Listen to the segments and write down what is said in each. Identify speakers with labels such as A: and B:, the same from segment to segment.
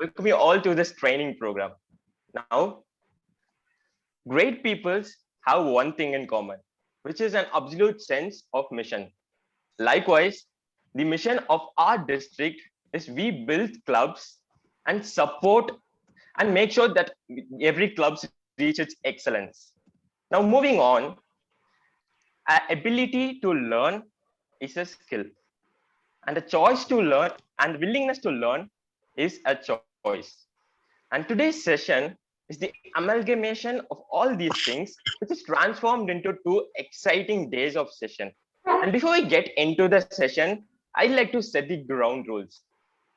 A: welcome you all to this training program. Now, great peoples have one thing in common, which is an absolute sense of mission. Likewise, the mission of our district is we build clubs and support and make sure that every club reaches excellence. Now, moving on, ability to learn is a skill, and the choice to learn and willingness to learn is a choice. And today's session is the amalgamation of all these things, which is transformed into 2 exciting days of session. And before we get into the session, I'd like to set the ground rules.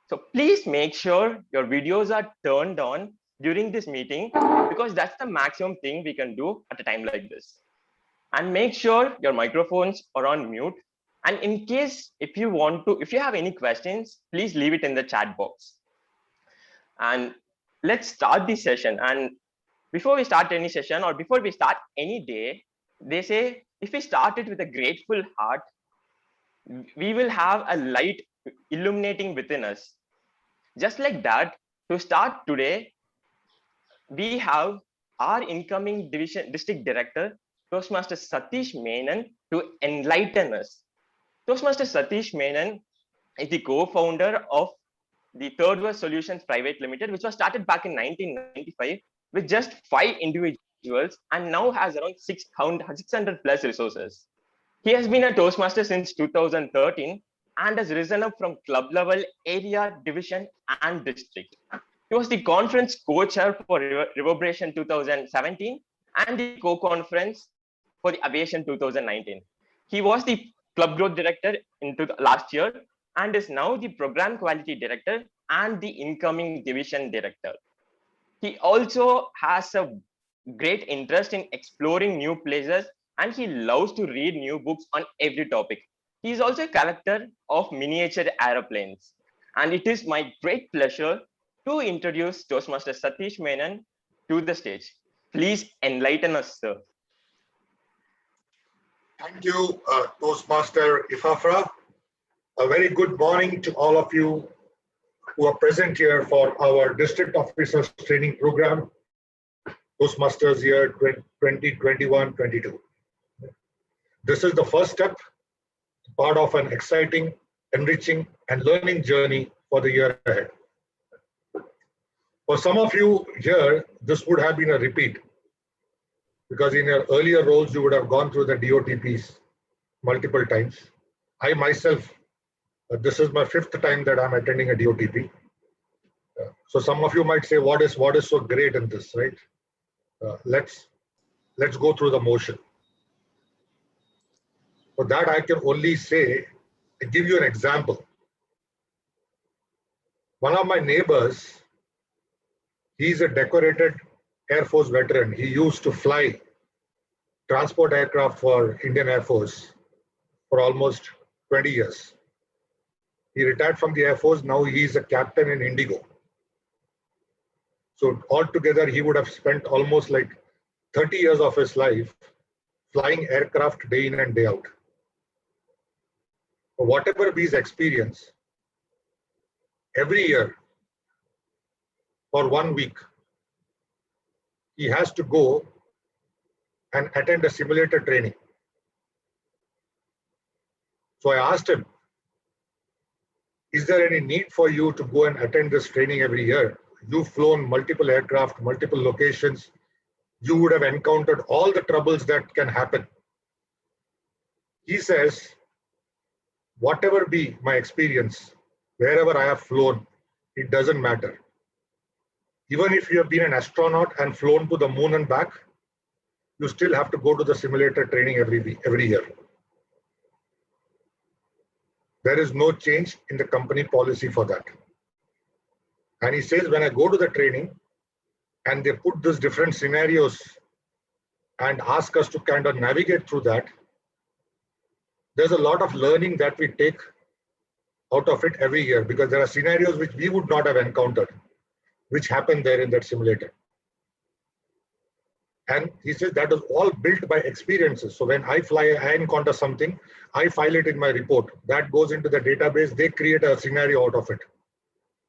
A: So please make sure your videos are turned on during this meeting, because that's the maximum thing we can do at a time like this. And make sure your microphones are on mute. And in case if you have any questions, please leave it in the chat box. And let's start the session. And before we start any session or before we start any day, they say if we start it with a grateful heart, we will have a light illuminating within us. Just like that, to start today, we have our incoming district director, Toastmaster Satish Menon, to enlighten us. Toastmaster Satish Menon is the co-founder of the Third World Solutions Private Limited, which was started back in 1995 with just 5 individuals and now has around 600 plus resources. He has been a Toastmaster since 2013 and has risen up from club level, area, division, and district. He was the conference co-chair for Reverberation 2017 and the co-conference for the Aviation 2019. He was the club growth director into last year and is now the program quality director and the incoming division director. He also has a great interest in exploring new places and he loves to read new books on every topic. He is also a collector of miniature aeroplanes. And it is my great pleasure to introduce Toastmaster Satish Menon to the stage. Please enlighten us, sir.
B: Thank you, Toastmaster Ifafra. A very good morning to all of you who are present here for our District Officers Training Program, Toastmasters Year 2021-22. This is the first step, part of an exciting, enriching, and learning journey for the year ahead. For some of you here, this would have been a repeat, because in your earlier roles, you would have gone through the DOTPs multiple times. I myself, this is my 5th time that I'm attending a DOTP. So some of you might say, what is so great in this, right? Let's go through the motion. For that, I can only say, to give you an example. One of my neighbors, he's a decorated Air Force veteran. He used to fly transport aircraft for Indian Air Force for almost 20 years. He retired from the Air Force. Now he's a captain in Indigo. So altogether, he would have spent almost like 30 years of his life flying aircraft day in and day out. But whatever be his experience, every year for 1 week, he has to go and attend a simulator training. So I asked him, is there any need for you to go and attend this training every year? You've flown multiple aircraft, multiple locations. You would have encountered all the troubles that can happen. He says, whatever be my experience, wherever I have flown, it doesn't matter. Even if you have been an astronaut and flown to the moon and back, you still have to go to the simulator training every year. There is no change in the company policy for that. And he says, when I go to the training and they put these different scenarios and ask us to kind of navigate through that, there's a lot of learning that we take out of it every year, because there are scenarios which we would not have encountered, which happen there in that simulator. And he says that is all built by experiences. So when I fly, I encounter something, I file it in my report. That goes into the database. They create a scenario out of it.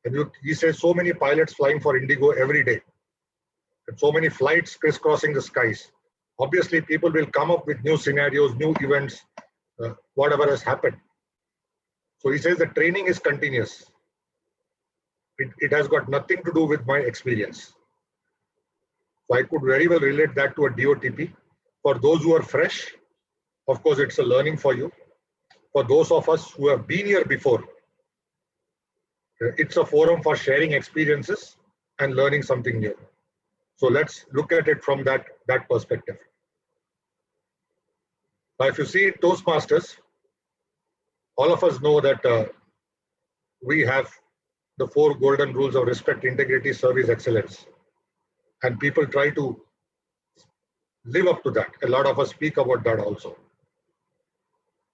B: And he says so many pilots flying for Indigo every day, and so many flights crisscrossing the skies. Obviously, people will come up with new scenarios, new events, whatever has happened. So he says the training is continuous. It has got nothing to do with my experience. So I could very well relate that to a DOTP. For those who are fresh, of course, it's a learning for you. For those of us who have been here before, it's a forum for sharing experiences and learning something new. So let's look at it from that perspective. Now, if you see Toastmasters, all of us know that we have the 4 golden rules of respect, integrity, service, excellence. And people try to live up to that. A lot of us speak about that also.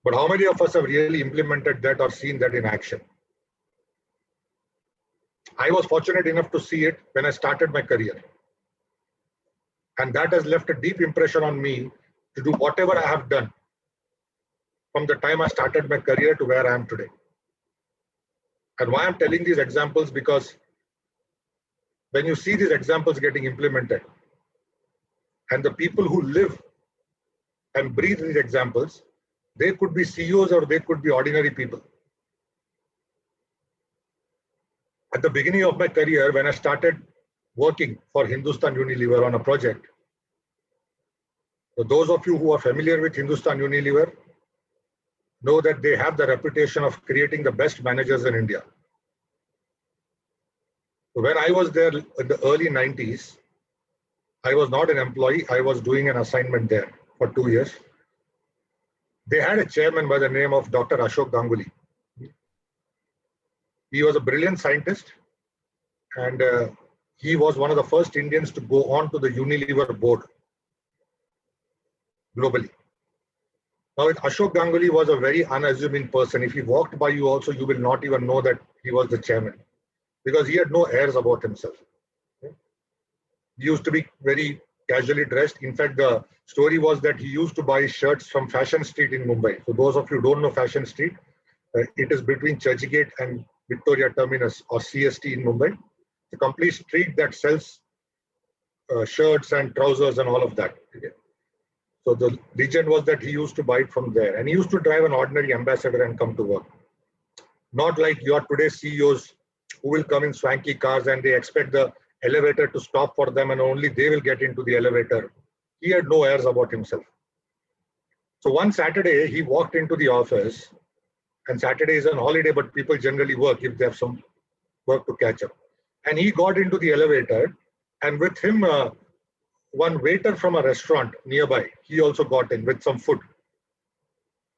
B: But how many of us have really implemented that or seen that in action? I was fortunate enough to see it when I started my career. And that has left a deep impression on me to do whatever I have done from the time I started my career to where I am today. And why I'm telling these examples, because when you see these examples getting implemented, and the people who live and breathe these examples, they could be CEOs or they could be ordinary people. At the beginning of my career, when I started working for Hindustan Unilever on a project, so those of you who are familiar with Hindustan Unilever know that they have the reputation of creating the best managers in India. So when I was there in the early 90s, I was not an employee. I was doing an assignment there for 2 years. They had a chairman by the name of Dr. Ashok Ganguly. He was a brilliant scientist, and he was one of the first Indians to go on to the Unilever board globally. Now, Ashok Ganguly was a very unassuming person. If he walked by you also, you will not even know that he was the chairman, because he had no airs about himself. He used to be very casually dressed. In fact, the story was that he used to buy shirts from Fashion Street in Mumbai. So those of you who don't know Fashion Street, it is between Churchgate and Victoria Terminus, or CST in Mumbai. It's a complete street that sells shirts and trousers and all of that. Okay? So the legend was that he used to buy it from there, and he used to drive an ordinary ambassador and come to work. Not like your today's CEOs who will come in swanky cars and they expect the elevator to stop for them and only they will get into the elevator. He had no airs about himself. So one Saturday, he walked into the office, and Saturday is on holiday, but people generally work if they have some work to catch up. And he got into the elevator, and with him, one waiter from a restaurant nearby, he also got in with some food.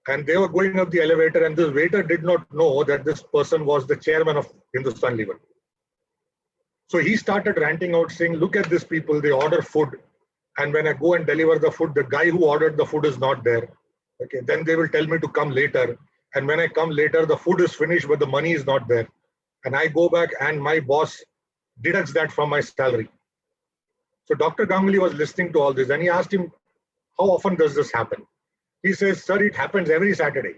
B: And they were going up the elevator, and this waiter did not know that this person was the chairman of Hindustan Lever. So he started ranting out saying, look at these people, they order food. And when I go and deliver the food, the guy who ordered the food is not there. Okay, then they will tell me to come later. And when I come later, the food is finished, but the money is not there. And I go back and my boss deducts that from my salary. So Dr. Ganguly was listening to all this, and he asked him, how often does this happen? He says, sir, it happens every Saturday.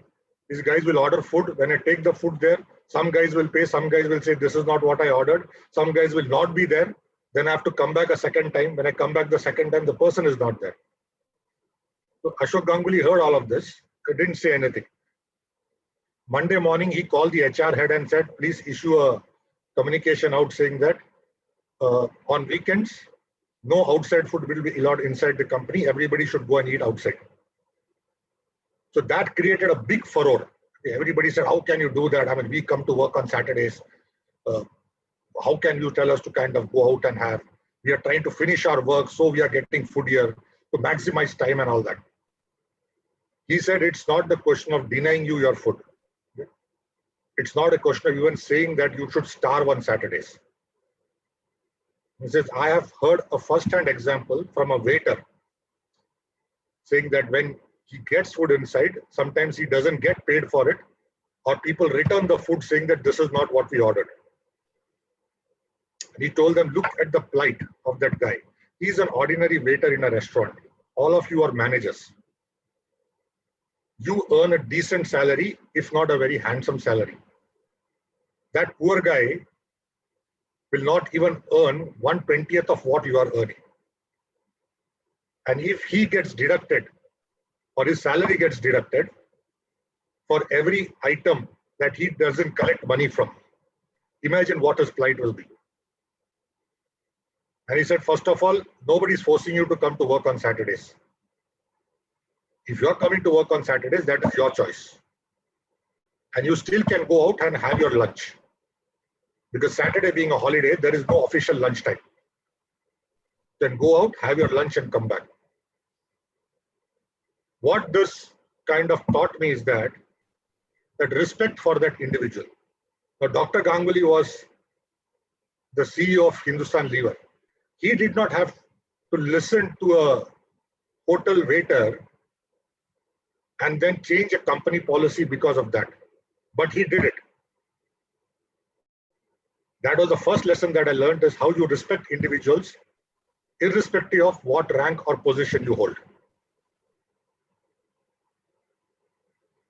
B: These guys will order food. When I take the food there, some guys will pay, some guys will say, this is not what I ordered. Some guys will not be there. Then I have to come back a second time. When I come back the second time, the person is not there. So Ashok Ganguly heard all of this. He didn't say anything. Monday morning, he called the HR head and said, please issue a communication out saying that on weekends, no outside food will be allowed inside the company. Everybody should go and eat outside. So that created a big furore. Everybody said, how can you do that? I mean, we come to work on Saturdays. How can you tell us to kind of go out and have? We are trying to finish our work, so we are getting food here to maximize time and all that. He said, it's not the question of denying you your food. It's not a question of even saying that you should starve on Saturdays. He says, I have heard a first-hand example from a waiter saying that when he gets food inside, sometimes he doesn't get paid for it, or people return the food saying that this is not what we ordered. And he told them, look at the plight of that guy. He's an ordinary waiter in a restaurant. All of you are managers. You earn a decent salary, if not a very handsome salary. That poor guy will not even earn 1/20th of what you are earning. And if he gets deducted or his salary gets deducted for every item that he doesn't collect money from, imagine what his plight will be. And he said, first of all, nobody's forcing you to come to work on Saturdays. If you're coming to work on Saturdays, that is your choice. And you still can go out and have your lunch. Because Saturday being a holiday, there is no official lunch time. Then go out, have your lunch and come back. What this kind of taught me is that respect for that individual. Now, Dr. Ganguly was the CEO of Hindustan Lever. He did not have to listen to a hotel waiter and then change a company policy because of that. But he did it. That was the first lesson that I learned, is how you respect individuals, irrespective of what rank or position you hold.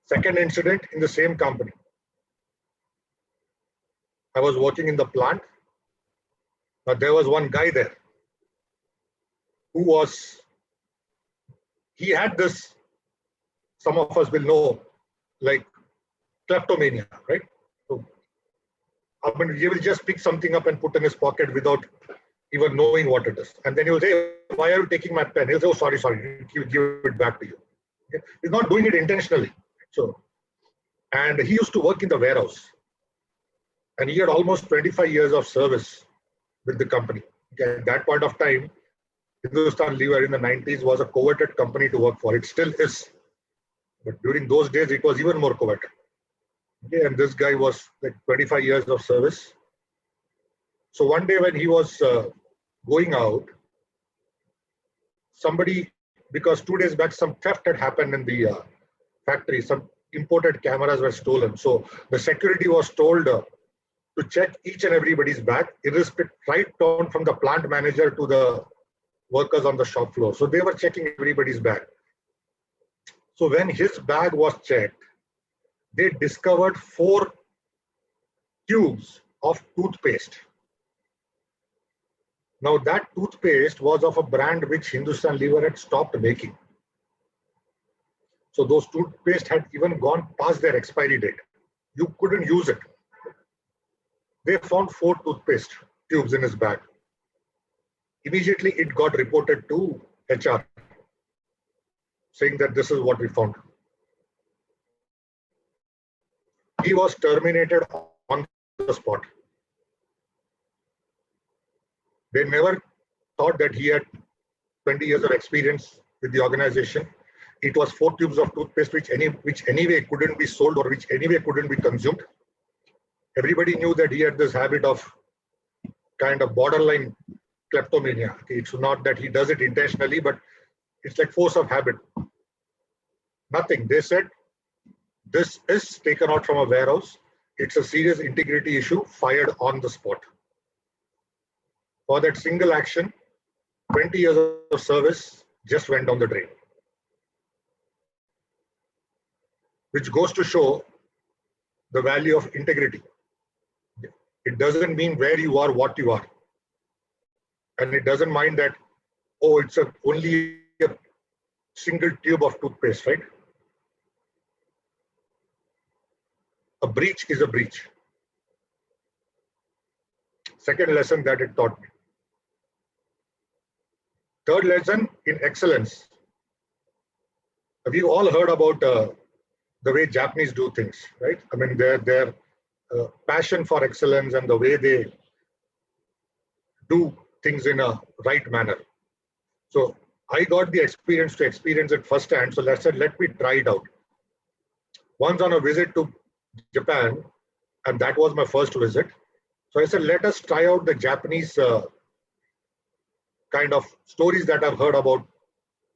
B: Second incident in the same company. I was working in the plant. But there was one guy there who he had this, some of us will know, like kleptomania, right? So, I mean, he will just pick something up and put in his pocket without even knowing what it is. And then he will say, why are you taking my pen? He'll say, oh, sorry, he'll give it back to you. Okay? He's not doing it intentionally. So, and he used to work in the warehouse. And he had almost 25 years of service with the company. Okay? At that point of time, Hindustan Lever in the 90s was a coveted company to work for. It still is. But during those days, it was even more coveted. Okay? And this guy was like 25 years of service. So one day when he was going out, somebody, because 2 days back, some theft had happened in the factory. Some imported cameras were stolen. So the security was told to check each and everybody's bag, irrespective, right down from the plant manager to the workers on the shop floor. So they were checking everybody's bag. So when his bag was checked, they discovered 4 tubes of toothpaste. Now that toothpaste was of a brand which Hindustan Lever had stopped making. So those toothpaste had even gone past their expiry date. You couldn't use it. They found 4 toothpaste tubes in his bag. Immediately it got reported to HR, saying that this is what we found. He was terminated on the spot. They never thought that he had 20 years of experience with the organization. It was 4 tubes of toothpaste which anyway couldn't be sold or which anyway couldn't be consumed. Everybody knew that he had this habit of kind of borderline kleptomania. It's not that he does it intentionally, but it's like force of habit. Nothing. They said, this is taken out from a warehouse. It's a serious integrity issue, fired on the spot. For that single action, 20 years of service just went down the drain. Which goes to show the value of integrity. It doesn't mean where you are, what you are. And it doesn't mind that, oh, it's only a single tube of toothpaste, right? A breach is a breach. Second lesson that it taught me. Third lesson, in excellence. We've all heard about the way Japanese do things, right? I mean, their passion for excellence and the way they do things in a right manner. So I got the experience to experience it firsthand. So I said, let me try it out. Once on a visit to Japan, and that was my first visit. So I said, let us try out the Japanese kind of stories that I've heard about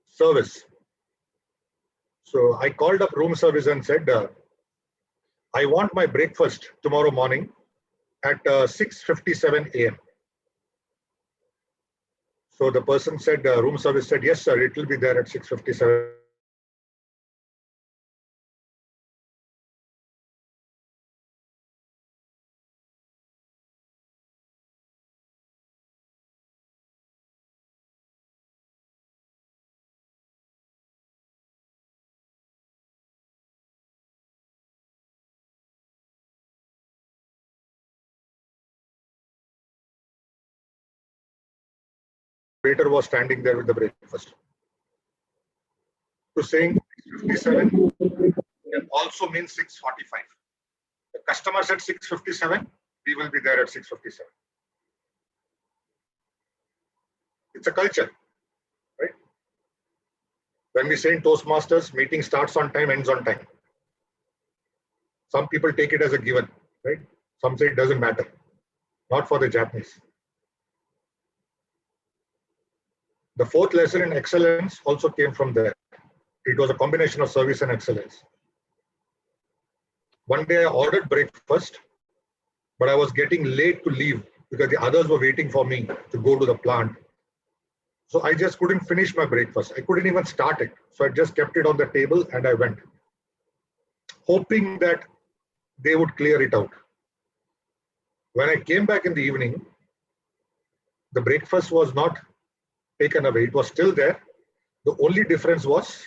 B: service. So I called up room service and said, I want my breakfast tomorrow morning at 6:57 a.m. So the person said, room service said, yes, sir, it will be there at 6:57. waiter was standing there with the breakfast. To saying 6:57 can also mean 6:45. The customer said 6:57, we will be there at 6:57. It's a culture, right? When we say in Toastmasters, meeting starts on time, ends on time. Some people take it as a given, right? Some say it doesn't matter. Not for the Japanese. The fourth lesson in excellence also came from there. It was a combination of service and excellence. One day I ordered breakfast, but I was getting late to leave because the others were waiting for me to go to the plant. So I just couldn't finish my breakfast. I couldn't even start it. So I just kept it on the table and I went, hoping that they would clear it out. When I came back in the evening, the breakfast was not taken away. It was still there. The only difference was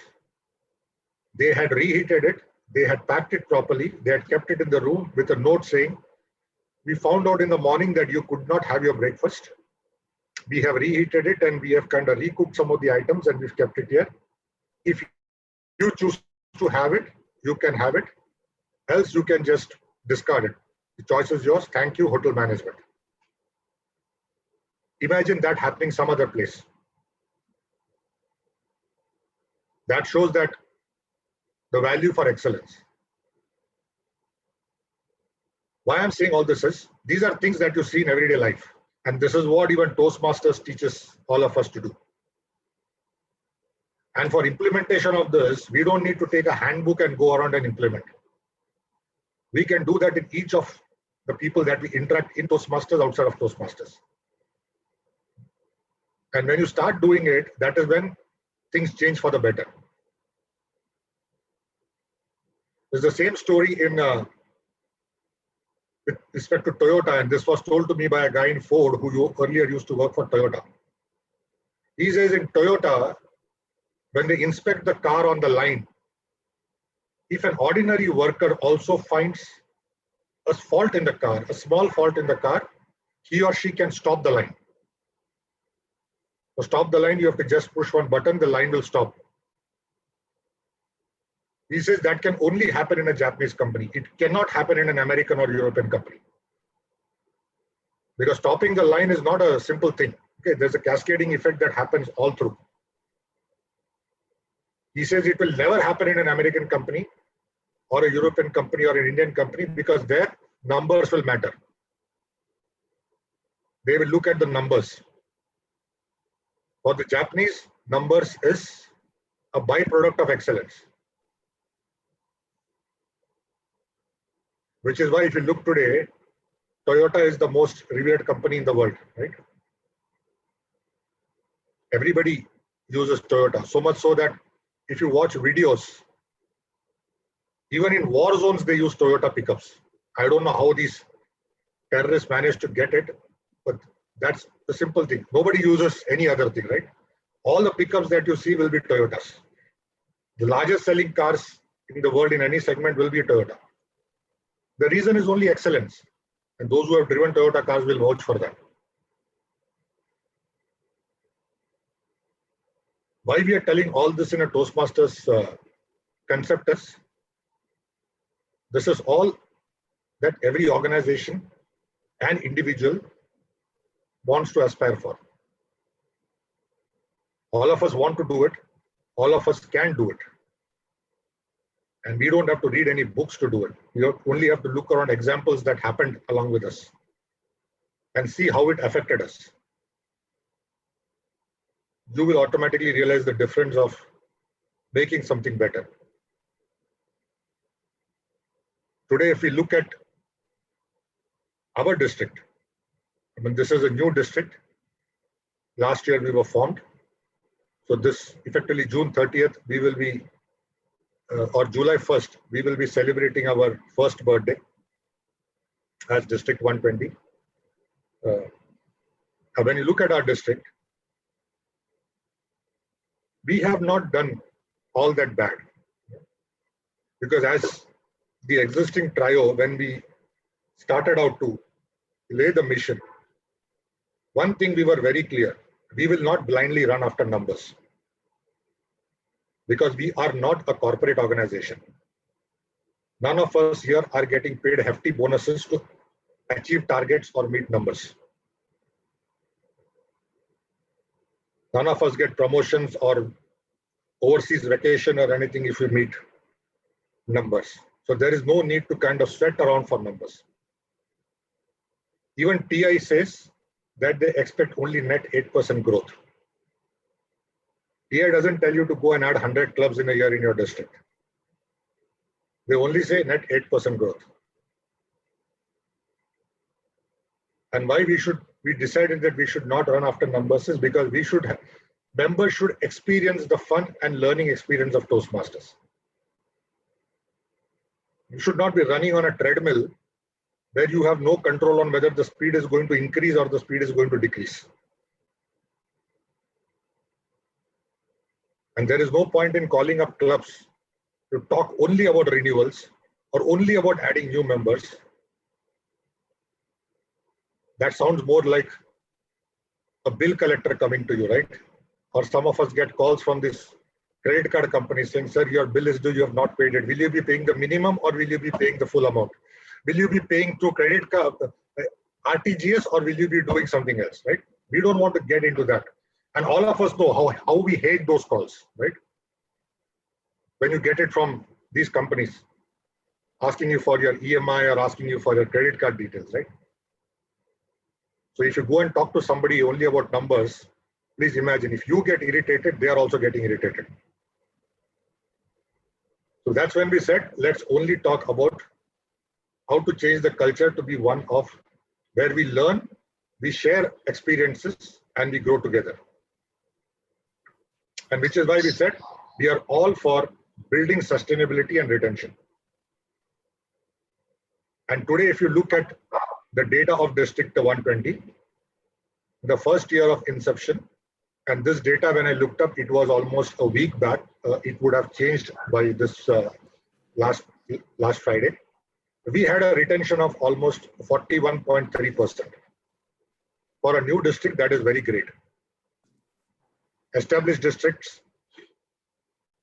B: they had reheated it. They had packed it properly. They had kept it in the room with a note saying, we found out in the morning that you could not have your breakfast. We have reheated it and we have kind of recooked some of the items and we've kept it here. If you choose to have it, you can have it. Else you can just discard it. The choice is yours. Thank you, hotel management. Imagine that happening some other place. That shows that the value for excellence. Why I'm saying all this is, these are things that you see in everyday life. And this is what even Toastmasters teaches all of us to do. And for implementation of this, we don't need to take a handbook and go around and implement. We can do that in each of the people that we interact in Toastmasters, outside of Toastmasters. And when you start doing it, that is when things change for the better. There's the same story in with respect to Toyota, and this was told to me by a guy in Ford who earlier used to work for Toyota. He says in Toyota, when they inspect the car on the line, if an ordinary worker also finds a fault in the car, a small fault in the car, he or she can stop the line. To stop the line, you have to just push one button, the line will stop. He says that can only happen in a Japanese company. It cannot happen in an American or European company. Because stopping the line is not a simple thing. Okay, there's a cascading effect that happens all through. He says it will never happen in an American company or a European company or an Indian company because their numbers will matter. They will look at the numbers. For the Japanese, numbers is a byproduct of excellence. Which is why if you look today, Toyota is the most revered company in the world, right? Everybody uses Toyota, so much so that if you watch videos, even in war zones, they use Toyota pickups. I don't know how these terrorists managed to get it, but that's the simple thing. Nobody uses any other thing, right? All the pickups that you see will be Toyotas. The largest selling cars in the world in any segment will be a Toyota. The reason is only excellence. And those who have driven Toyota cars will vouch for that. Why we are telling all this in a Toastmasters concept is, this is all that every organization and individual wants to aspire for. All of us want to do it. All of us can do it. And we don't have to read any books to do it. We only have to look around examples that happened along with us and see how it affected us. You will automatically realize the difference of making something better. Today, if we look at our district, I mean, this is a new district. Last year we were formed. So this effectively June 30th, we will be or July 1st, we will be celebrating our first birthday as District 120. When you look at our district, we have not done all that bad. Because as the existing trio, when we started out to lay the mission, one thing we were very clear, we will not blindly run after numbers because we are not a corporate organization. None of us here are getting paid hefty bonuses to achieve targets or meet numbers. None of us get promotions or overseas vacation or anything if we meet numbers. So there is no need to kind of sweat around for numbers. Even TI says that they expect only net 8% growth. TI doesn't tell you to go and add 100 clubs in a year in your district. They only say net 8% growth. And why we decided that we should not run after numbers is because members should experience the fun and learning experience of Toastmasters. You should not be running on a treadmill where you have no control on whether the speed is going to increase or the speed is going to decrease. And there is no point in calling up clubs to talk only about renewals or only about adding new members. That sounds more like a bill collector coming to you, right? Or some of us get calls from this credit card company saying, sir, your bill is due, you have not paid it. Will you be paying the minimum or will you be paying the full amount? Will you be paying through credit card, RTGS, or will you be doing something else, right? We don't want to get into that. And all of us know how we hate those calls, right? When you get it from these companies, asking you for your EMI or asking you for your credit card details, right? So if you go and talk to somebody only about numbers, please imagine if you get irritated, they are also getting irritated. So that's when we said, let's only talk about how to change the culture to be one of where we learn, we share experiences, and we grow together. And which is why we said we are all for building sustainability and retention. And today, if you look at the data of District 120, the first year of inception, and this data, when I looked up, it was almost a week back. It would have changed by this last Friday. We had a retention of almost 41.3%. For a new district, that is very great. Established districts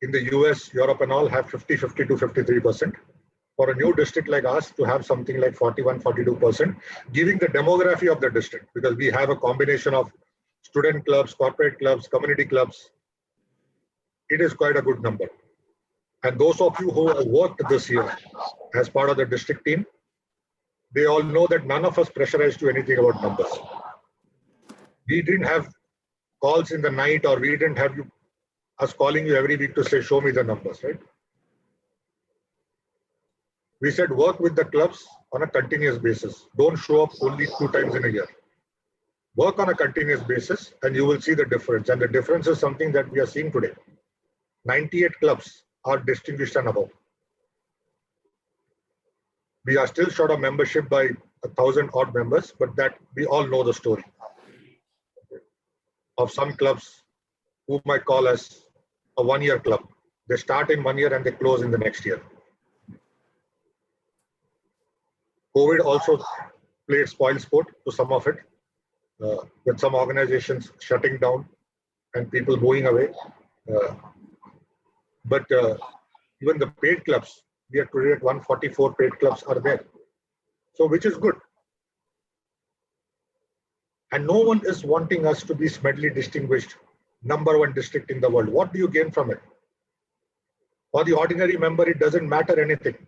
B: in the US, Europe and all have 50, 52, 53%. For a new district like us to have something like 41, 42%, giving the demography of the district, because we have a combination of student clubs, corporate clubs, community clubs, it is quite a good number. And those of you who have worked this year as part of the district team, they all know that none of us pressurized you anything about numbers. We didn't have calls in the night, or we didn't have us calling you every week to say, show me the numbers, right? We said, work with the clubs on a continuous basis. Don't show up only 2 times in a year. Work on a continuous basis and you will see the difference. And the difference is something that we are seeing today. 98 clubs are distinguished and above. We are still short of membership by 1,000 odd members, but that we all know the story of some clubs who might call us a 1-year club. They start in 1 year and they close in the next year. COVID also played spoil sport to some of it, with some organizations shutting down and people moving away. But even the paid clubs, we are today at 144 paid clubs are there. So which is good. And no one is wanting us to be Smedley distinguished #1 district in the world. What do you gain from it? For the ordinary member, it doesn't matter anything.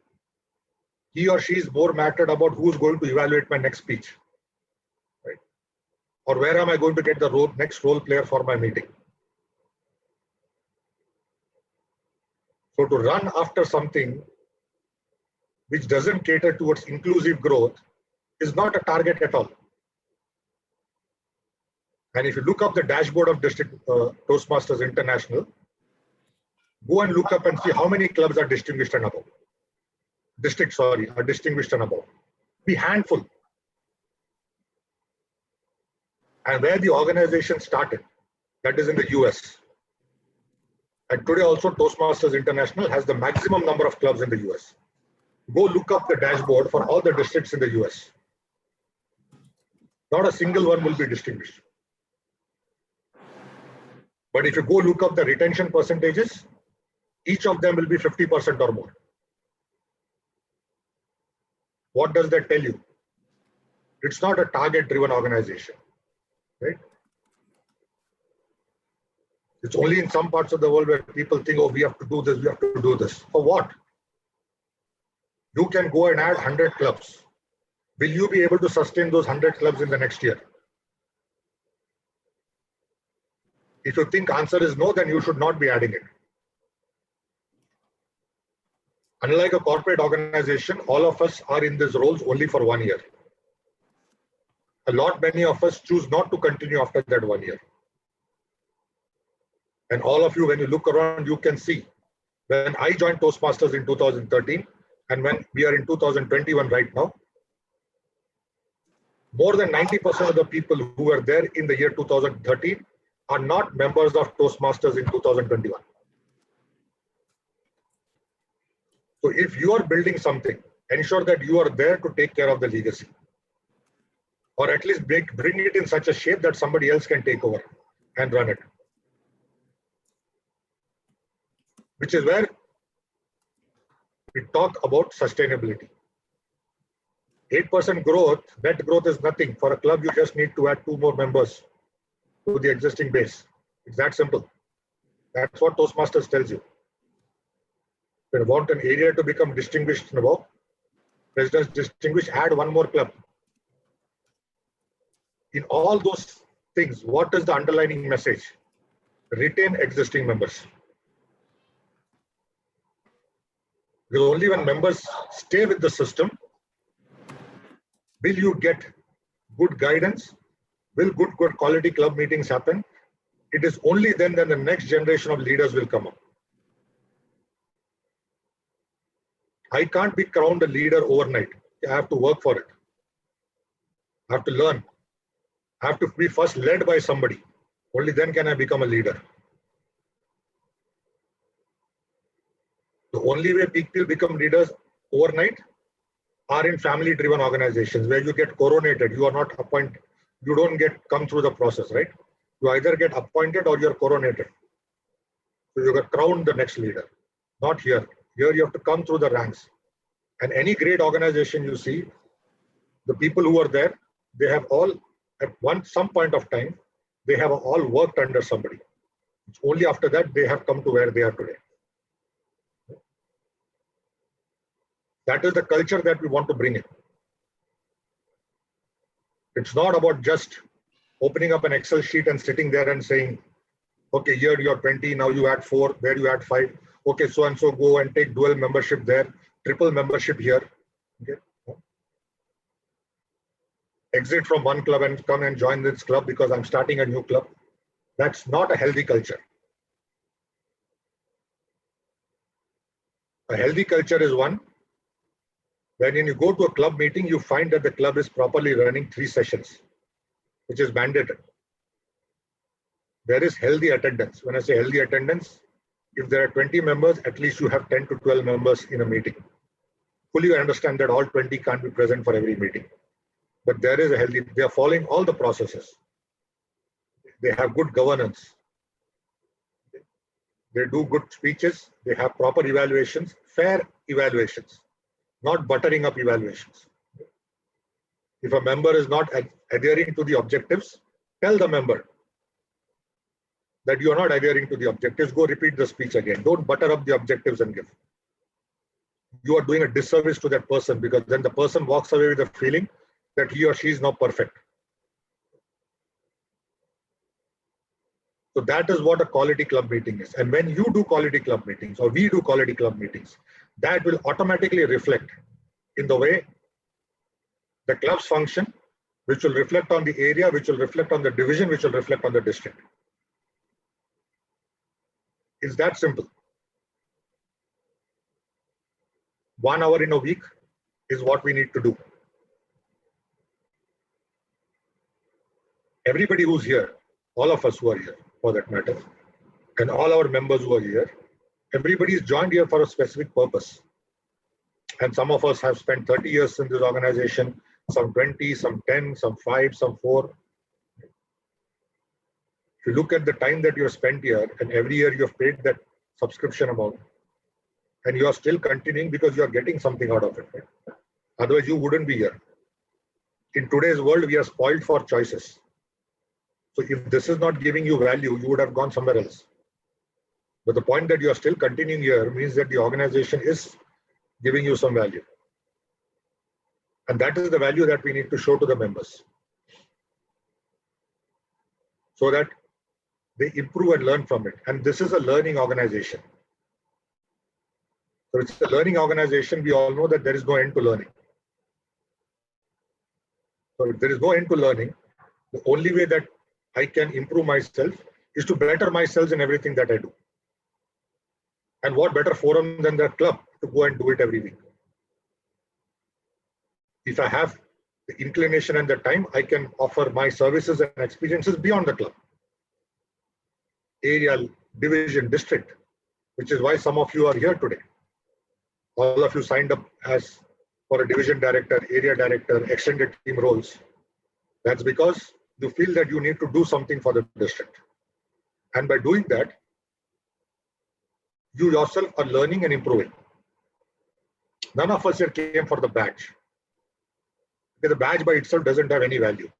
B: He or she is more mattered about who's going to evaluate my next speech, right? Or where am I going to get the next role player for my meeting? So to run after something which doesn't cater towards inclusive growth is not a target at all. And if you look up the dashboard of District Toastmasters International, go and look up and see how many clubs are distinguished and above. Are distinguished and above. Be handful. And where the organization started, that is in the US. And today also Toastmasters International has the maximum number of clubs in the US. Go look up the dashboard for all the districts in the US. Not a single one will be distinguished. But if you go look up the retention percentages, each of them will be 50% or more. What does that tell you? It's not a target-driven organization, right? It's only in some parts of the world where people think, oh, we have to do this, we have to do this. For what? You can go and add 100 clubs. Will you be able to sustain those 100 clubs in the next year? If you think answer is no, then you should not be adding it. Unlike a corporate organization, all of us are in these roles only for 1 year. Many of us choose not to continue after that 1 year. And all of you, when you look around, you can see when I joined Toastmasters in 2013 and when we are in 2021 right now, more than 90% of the people who were there in the year 2013 are not members of Toastmasters in 2021. So if you are building something, ensure that you are there to take care of the legacy, or at least bring it in such a shape that somebody else can take over and run it. Which is where we talk about sustainability. 8% growth, net growth is nothing. For a club, you just need to add 2 more members to the existing base. It's that simple. That's what Toastmasters tells you. If you want an area to become distinguished and above, President's distinguished, add 1 more club. In all those things, what is the underlying message? Retain existing members. Because only when members stay with the system, will you get good guidance, will good quality club meetings happen. It is only then that the next generation of leaders will come up. I can't be crowned a leader overnight. I have to work for it. I have to learn. I have to be first led by somebody. Only then can I become a leader. The only way people become leaders overnight are in family-driven organizations where you get coronated. You are not appointed. You don't come through the process, right? You either get appointed or you're coronated. So you get crowned the next leader. Not here. Here you have to come through the ranks. And any great organization you see, the people who are there, they have all, at some point of time, they have all worked under somebody. It's only after that they have come to where they are today. That is the culture that we want to bring in. It's not about just opening up an Excel sheet and sitting there and saying, okay, here you're 20, now you add 4, there you add 5. Okay, so and so go and take dual membership there, triple membership here. Okay. Exit from one club and come and join this club because I'm starting a new club. That's not a healthy culture. A healthy culture is one when you go to a club meeting, you find that the club is properly running 3 sessions, which is mandated. There is healthy attendance. When I say healthy attendance, if there are 20 members, at least you have 10 to 12 members in a meeting. Fully understand that all 20 can't be present for every meeting. But there is a healthy, they are following all the processes. They have good governance. They do good speeches. They have proper evaluations, fair evaluations, not buttering up evaluations. If a member is not adhering to the objectives, tell the member that you are not adhering to the objectives. Go repeat the speech again. Don't butter up the objectives and give. You are doing a disservice to that person because then the person walks away with a feeling that he or she is not perfect. So that is what a quality club meeting is. And when you do quality club meetings or we do quality club meetings, that will automatically reflect in the way the clubs function, which will reflect on the area, which will reflect on the division, which will reflect on the district. It's that simple. 1 hour in a week is what we need to do. Everybody who's here, all of us who are here for that matter, and all our members who are here, everybody is joined here for a specific purpose. And some of us have spent 30 years in this organization, some 20, some 10, some 5, some 4. If you look at the time that you have spent here, and every year you have paid that subscription amount, and you are still continuing because you are getting something out of it. Right? Otherwise, you wouldn't be here. In today's world, we are spoiled for choices. So if this is not giving you value, you would have gone somewhere else. But the point that you are still continuing here means that the organization is giving you some value. And that is the value that we need to show to the members, so that they improve and learn from it. And this is a learning organization. So it's a learning organization. We all know that there is no end to learning. So if there is no end to learning, the only way that I can improve myself is to better myself in everything that I do. And what better forum than the club to go and do it every week? If I have the inclination and the time, I can offer my services and experiences beyond the club. Area, division, district, which is why some of you are here today. All of you signed up as for a division director, area director, extended team roles. That's because you feel that you need to do something for the district. And by doing that, you yourself are learning and improving. None of us here came for the badge. Because the badge by itself doesn't have any value.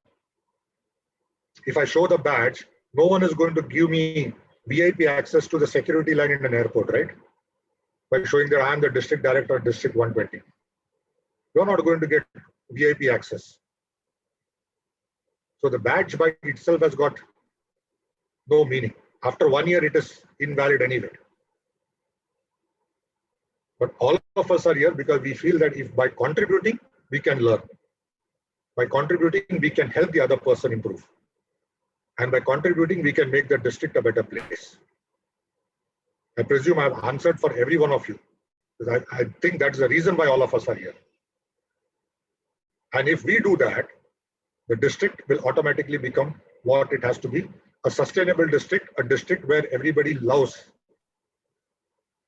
B: If I show the badge, no one is going to give me VIP access to the security line in an airport, right? By showing that I am the district director of District 120. You're not going to get VIP access. So the badge by itself has got no meaning. After 1 year, it is invalid anyway. But all of us are here because we feel that if by contributing, we can learn. By contributing, we can help the other person improve. And by contributing, we can make the district a better place. I presume I've answered for every one of you. Because I think that's the reason why all of us are here. And if we do that, the district will automatically become what it has to be, a sustainable district, a district where everybody loves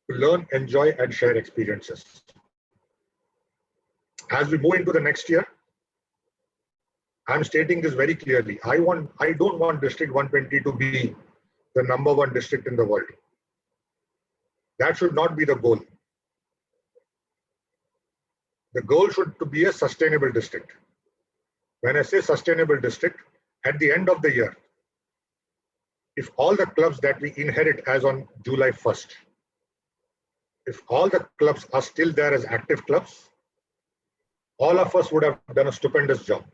B: to learn, enjoy, and share experiences. As we move into the next year, I'm stating this very clearly. I don't want District 120 to be the #1 district in the world. That should not be the goal. The goal should be a sustainable district. When I say sustainable district, at the end of the year, if all the clubs that we inherit as on July 1st, if all the clubs are still there as active clubs, all of us would have done a stupendous job.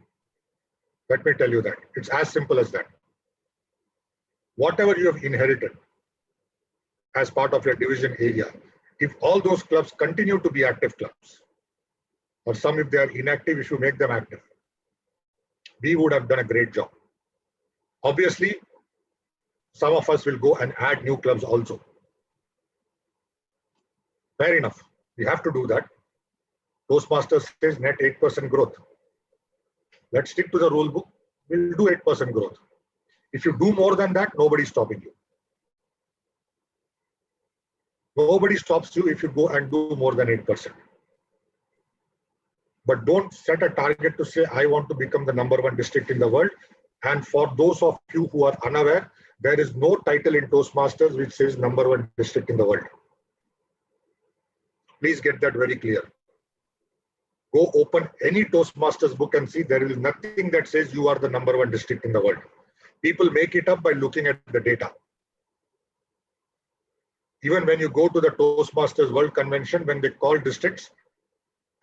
B: Let me tell you that. It's as simple as that. Whatever you have inherited as part of your division area, if all those clubs continue to be active clubs, or some if they are inactive, if you make them active, we would have done a great job. Obviously, some of us will go and add new clubs also. Fair enough. We have to do that. Toastmasters says net 8% growth. Let's stick to the rule book. We'll do 8% growth. If you do more than that, nobody's stopping you. Nobody stops you if you go and do more than 8%. But don't set a target to say, I want to become the #1 district in the world. And for those of you who are unaware, there is no title in Toastmasters which says #1 district in the world. Please get that very clear. Go open any Toastmasters book and see there is nothing that says you are the #1 district in the world. People make it up by looking at the data. Even when you go to the Toastmasters World Convention, when they call districts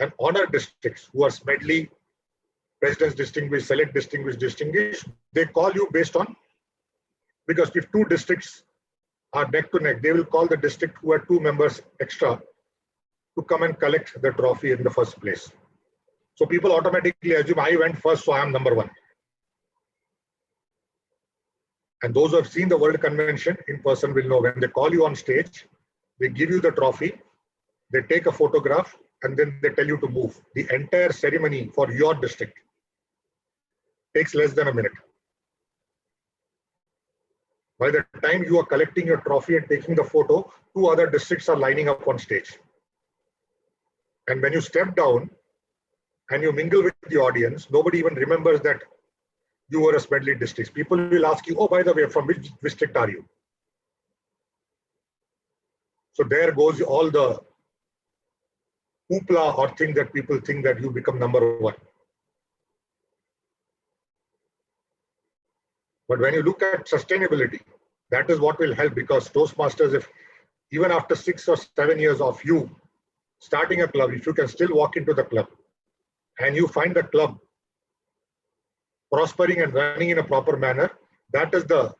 B: and honor districts who are Smedley, President's Distinguished, Select Distinguished, Distinguished, they call you based on, because if two districts are neck to neck, they will call the district who had 2 members extra to come and collect the trophy in the first place. So people automatically assume I went first, so I am #1. And those who have seen the World Convention in person will know when they call you on stage, they give you the trophy, they take a photograph, and then they tell you to move. The entire ceremony for your district takes less than a minute. By the time you are collecting your trophy and taking the photo, 2 other districts are lining up on stage. And when you step down and you mingle with the audience, nobody even remembers that you were a Smedley district. People will ask you, oh, by the way, from which district are you? So there goes all the hoopla or thing that people think that you become number one. But when you look at sustainability, that is what will help, because Toastmasters, if even after 6 or 7 years of you starting a club, if you can still walk into the club and you find the club prospering and running in a proper manner, that is the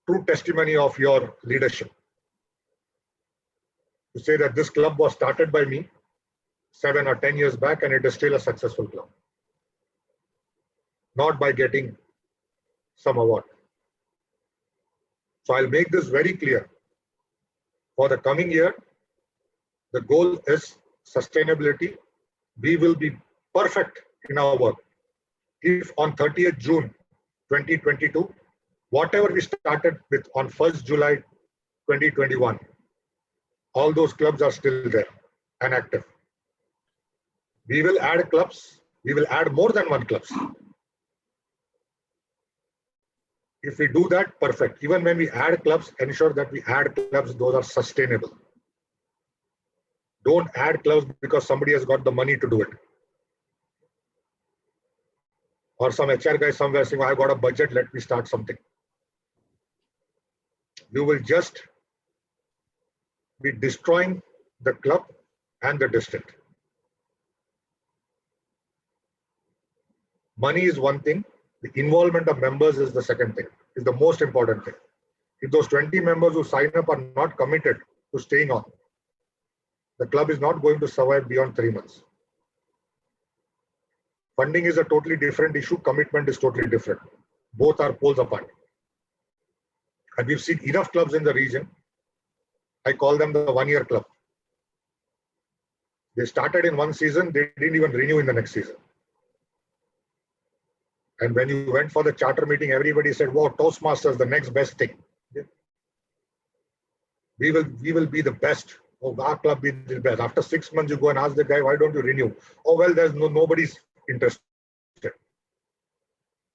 B: true testimony of your leadership. To say that this club was started by me 7 or 10 years back and it is still a successful club. Not by getting some award. So I'll make this very clear. For the coming year, the goal is sustainability. We will be perfect in our work. If on 30th June 2022, whatever we started with on 1st July 2021, all those clubs are still there and active. We will add clubs. We will add more than one clubs. If we do that, perfect. Even when we add clubs, ensure that we add clubs, those are sustainable. Don't add clubs because somebody has got the money to do it. Or some HR guy somewhere saying, I've got a budget, let me start something. You will just be destroying the club and the district. Money is one thing. The involvement of members is the second thing, is the most important thing. If those 20 members who sign up are not committed to staying on, the club is not going to survive beyond 3 months. Funding is a totally different issue. Commitment is totally different. Both are poles apart. And we've seen enough clubs in the region. I call them the one-year club. They started in one season, they didn't even renew in the next season. And when you went for the charter meeting, everybody said, wow, Toastmasters, the next best thing. We will be the best. Oh, our club be the best. After 6 months, you go and ask the guy, why don't you renew? Oh, well, there's nobody's interested.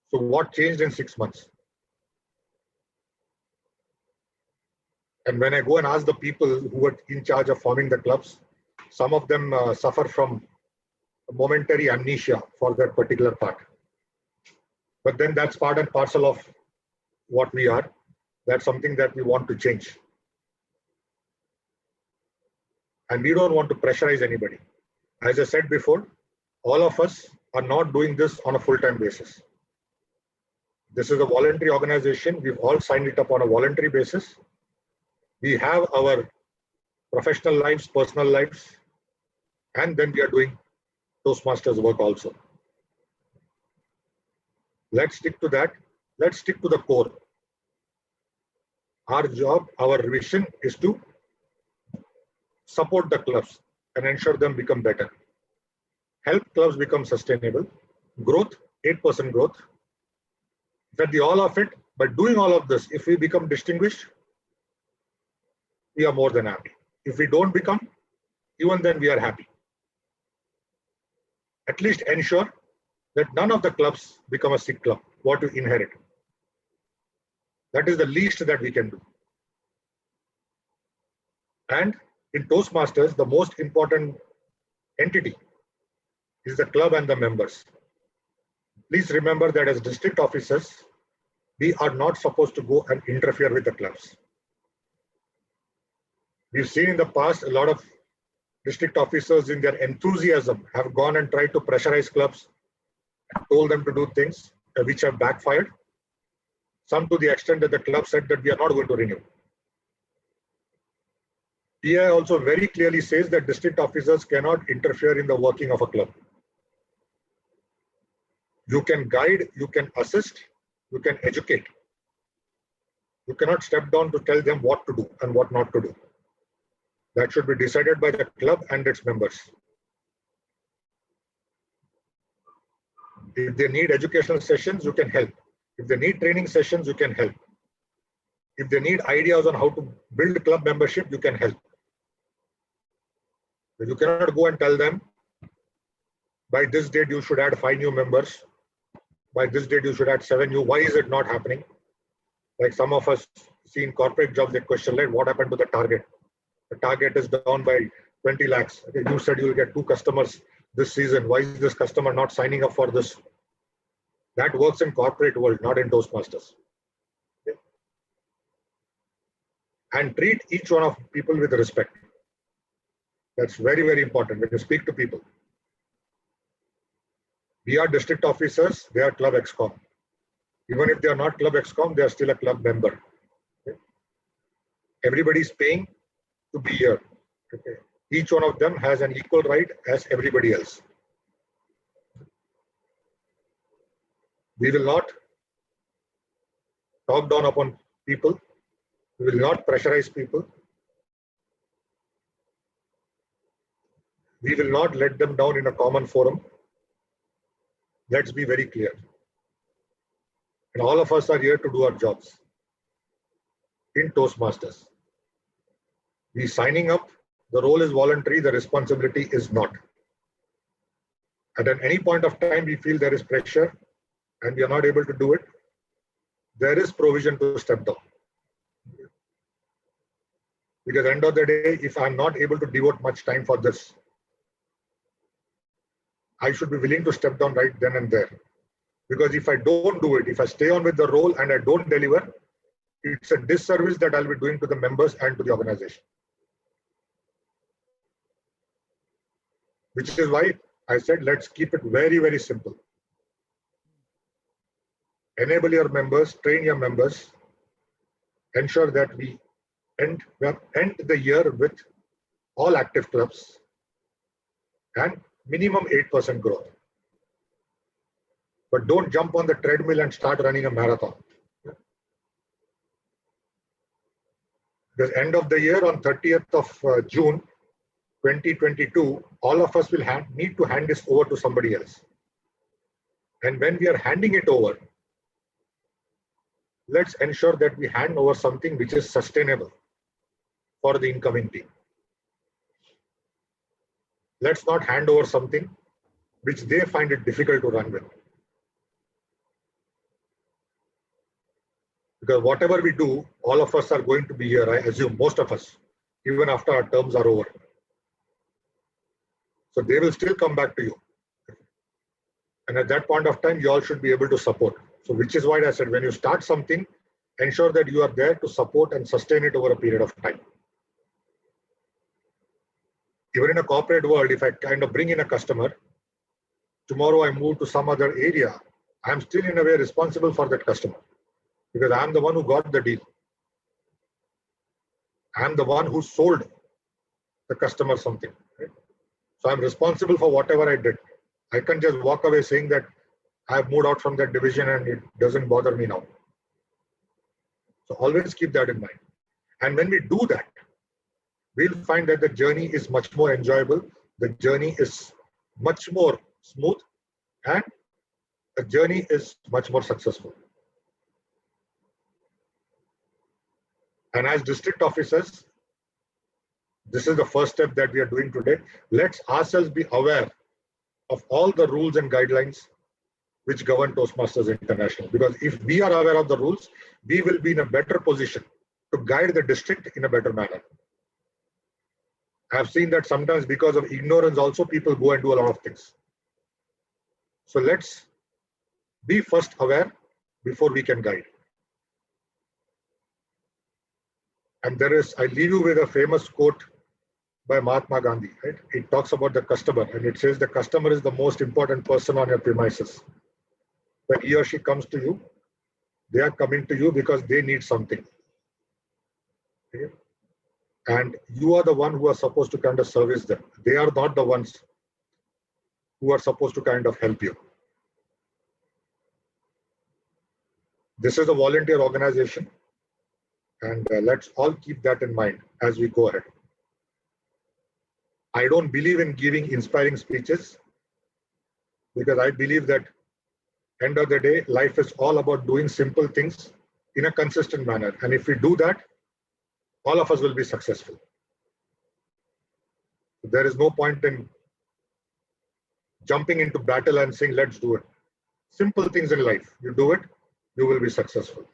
B: So what changed in 6 months? And when I go and ask the people who were in charge of forming the clubs, some of them suffer from momentary amnesia for that particular part. But then that's part and parcel of what we are. That's something that we want to change. And we don't want to pressurize anybody. As I said before, all of us are not doing this on a full-time basis. This is a voluntary organization. We've all signed it up on a voluntary basis. We have our professional lives, personal lives, and then we are doing Toastmasters work also. Let's stick to that. Let's stick to the core. Our job, our vision is to support the clubs and ensure them become better. Help clubs become sustainable. Growth, 8% growth. That the all of it, by doing all of this, if we become distinguished, we are more than happy. If we don't become, even then we are happy. At least ensure that none of the clubs become a sick club, what you inherit. That is the least that we can do. And in Toastmasters, the most important entity is the club and the members. Please remember that as district officers, we are not supposed to go and interfere with the clubs. We've seen in the past a lot of district officers in their enthusiasm have gone and tried to pressurize clubs, told them to do things which have backfired. Some to the extent that the club said that we are not going to renew. PI also very clearly says that district officers cannot interfere in the working of a club. You can guide, you can assist, you can educate. You cannot step down to tell them what to do and what not to do. That should be decided by the club and its members. If they need educational sessions, you can help. If they need training sessions, you can help. If they need ideas on how to build club membership, you can help. You cannot go and tell them, by this date, you should add 5 new members. by this date you should add 7 new. Why is it not happening? Like some of us see in corporate jobs, they question, like, what happened to the target? The target is down by 20 lakhs. Okay, you said you will get 2 customers this season. Why is this customer not signing up for this? That works in corporate world, not in Toastmasters. Okay? And treat each one of people with respect. That's very, very important when you speak to people. We are district officers, they are club ExCom. Even if they are not club ExCom, they are still a club member. Okay? Everybody is paying to be here. Okay? Each one of them has an equal right as everybody else. We will not talk down upon people. We will not pressurize people. We will not let them down in a common forum. Let's be very clear. And all of us are here to do our jobs in Toastmasters. We signing up, the role is voluntary, the responsibility is not. And at any point of time we feel there is pressure and we are not able to do it, there is provision to step down. Because at the end of the day, if I'm not able to devote much time for this, I should be willing to step down right then and there. Because if I don't do it, if I stay on with the role and I don't deliver, it's a disservice that I'll be doing to the members and to the organization. Which is why I said, let's keep it very, very simple. Enable your members, train your members, ensure that we end the year with all active clubs and minimum 8% growth. But don't jump on the treadmill and start running a marathon. Because end of the year on 30th of June 2022, all of us will need to hand this over to somebody else. And when we are handing it over, let's ensure that we hand over something which is sustainable for the incoming team. Let's not hand over something which they find it difficult to run with. Because whatever we do, all of us are going to be here, I assume, most of us, even after our terms are over. So they will still come back to you. And at that point of time, you all should be able to support. So which is why I said, when you start something, ensure that you are there to support and sustain it over a period of time. Even in a corporate world, if I kind of bring in a customer, tomorrow I move to some other area, I'm still in a way responsible for that customer because I'm the one who got the deal. I'm the one who sold the customer something. Right? So I'm responsible for whatever I did. I can't just walk away saying that I've moved out from that division and it doesn't bother me now. So always keep that in mind. And when we do that, we'll find that the journey is much more enjoyable. The journey is much more smooth and the journey is much more successful. And as district officers, this is the first step that we are doing today. Let's ourselves be aware of all the rules and guidelines which govern Toastmasters International. Because if we are aware of the rules, we will be in a better position to guide the district in a better manner. I've seen that sometimes because of ignorance also people go and do a lot of things. So let's be first aware before we can guide. And I leave you with a famous quote by Mahatma Gandhi. Right? It talks about the customer and it says the customer is the most important person on your premises. When he or she comes to you, they are coming to you because they need something. Okay? And you are the one who are supposed to kind of service them. They are not the ones who are supposed to kind of help you. This is a volunteer organization. And let's all keep that in mind as we go ahead. I don't believe in giving inspiring speeches because I believe that end of the day, life is all about doing simple things in a consistent manner. And if we do that, all of us will be successful. There is no point in jumping into battle and saying, let's do it. Simple things in life. You do it, you will be successful.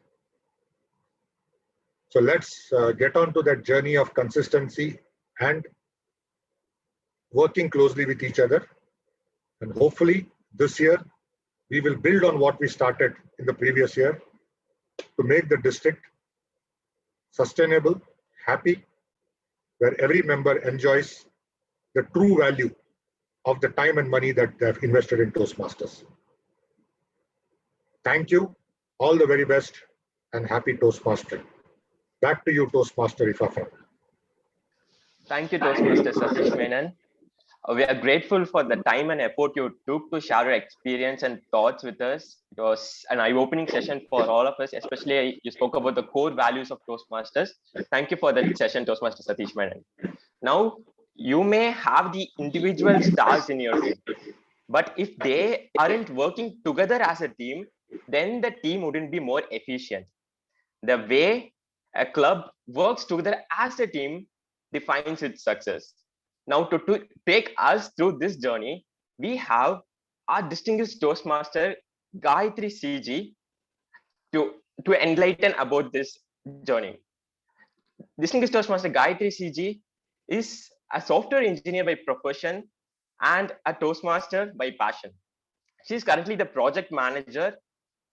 B: So let's get on to that journey of consistency and working closely with each other. And hopefully this year, we will build on what we started in the previous year to make the district sustainable, happy, where every member enjoys the true value of the time and money that they have invested in Toastmasters. Thank you. All the very best and happy Toastmastering. Back to you, Toastmaster Ifafa.
A: Thank you, Toastmaster Satish Menon. We are grateful for the time and effort you took to share your experience and thoughts with us. It was an eye-opening session for all of us, especially you spoke about the core values of Toastmasters. Thank you for that session, Toastmaster Satish Menon. Now, you may have the individual stars in your team, but if they aren't working together as a team, then the team wouldn't be more efficient. The way a club works together as a team defines its success. Now, to take us through this journey, we have our distinguished Toastmaster, Gayatri CG, to enlighten about this journey. Distinguished Toastmaster Gayatri CG is a software engineer by profession and a Toastmaster by passion. She is currently the project manager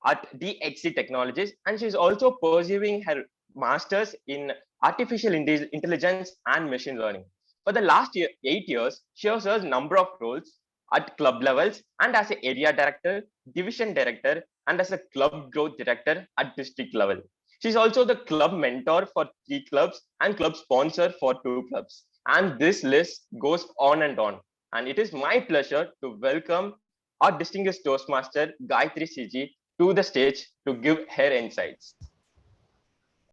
A: at DXC Technologies, and she is also pursuing her master's in artificial intelligence and machine learning. For the last 8 years, she has served a number of roles at club levels and as an area director, division director, and as a club growth director at district level. She's also the club mentor for 3 clubs and club sponsor for 2 clubs. And this list goes on and on. And it is my pleasure to welcome our distinguished Toastmaster, Gayatri CG, to the stage to give her insights.